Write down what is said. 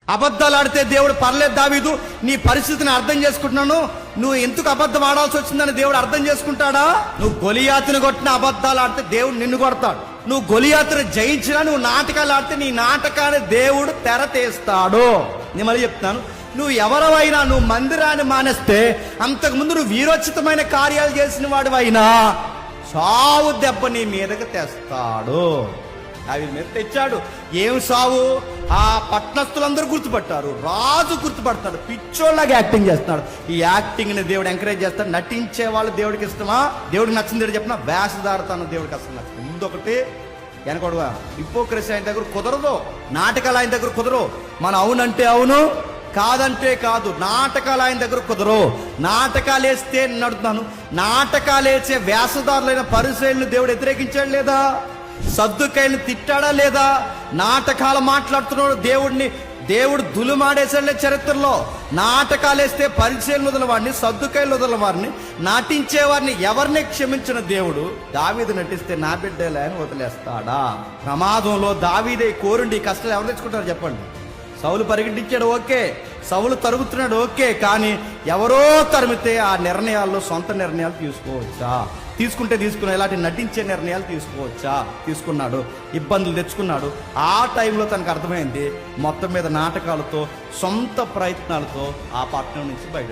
అబద్ధాలు ఆడితే దేవుడు పర్లేదు దావీదు, నీ పరిస్థితిని అర్థం చేసుకుంటున్నాను, నువ్వు ఎందుకు అబద్ధం ఆడాల్సి వచ్చిందని దేవుడు అర్థం చేసుకుంటాడా? నువ్వు గొలియాతుని కొట్టిన అబద్ధాలు ఆడితే దేవుడు నిన్ను కొడతాడు. నువ్వు గొలియాతుని జయించినా నువ్వు నాటకాలు ఆడితే నీ నాటకాన్ని దేవుడు తెర తీస్తాడు. నేను మళ్ళీ చెప్తాను, నువ్వు ఎవరైనా నువ్వు మందిరాన్ని మానేస్తే అంతకుముందు నువ్వు వీరోచితమైన కార్యాలు చేసిన వాడివైనా సావు దెబ్బ నీ మీదకి తెస్తాడు. అవి మీద తెచ్చాడు. ఏం సావు? ఆ పట్టణస్తులందరూ గుర్తుపట్టారు, రాజు గుర్తుపడతాడు, పిచ్చోళ్ళగా యాక్టింగ్ చేస్తున్నాడు. ఈ యాక్టింగ్ ని దేవుడు ఎంకరేజ్ చేస్తాడు. నటించే వాళ్ళు దేవుడికి ఇష్టమా? దేవుడికి నచ్చింది చెప్పిన వేషధారతనం దేవుడికి అసలు నచ్చింది. ముందొకటి వెనకొడగా హిపోక్రసీ ఆయన దగ్గర కుదరదు, నాటకాలు ఆయన దగ్గర కుదరవు. మన అవునంటే అవును, కాదంటే కాదు. నాటకాలు ఆయన దగ్గర కుదరవు. నాటకాలు వేస్తే నడుతున్నాను, నాటకాలు వేసే వేషధారులైన పరిసయ్యులను దేవుడు వ్యతిరేకించాడు లేదా? సద్దుకాయలను తిట్టాడా లేదా? నాటకాలు మాట్లాడుతున్నాడు దేవుడు దులుమాడేసాడులే చరిత్రలో. నాటకాలు వేస్తే పరిచయాలు వదిలిన వాడిని, సద్దుకాయలు వదిలిన వారిని, నటించే వారిని ఎవరిని క్షమించిన దేవుడు దావీదు నటిస్తే నా బిడ్డలే అని వదిలేస్తాడా? ప్రమాదంలో దావీదే కోరుండి కష్టాలు ఎవరు తెచ్చుకుంటారు చెప్పండి? సౌలు పరిగెట్టించాడు, ఓకే, సౌలు తరుగుతున్నాడు, ఓకే, కానీ ఎవరో తరిమితే ఆ నిర్ణయాల్లో సొంత నిర్ణయాలు తీసుకోవచ్చా? తీసుకున్న ఇలాంటి నటించే నిర్ణయాలు తీసుకోవచ్చా? తీసుకున్నాడు, ఇబ్బందులు తెచ్చుకున్నాడు. ఆ టైంలో తనకు అర్థమైంది, మొత్తం మీద నాటకాలతో సొంత ప్రయత్నాలతో ఆ పట్టణం నుంచి బయట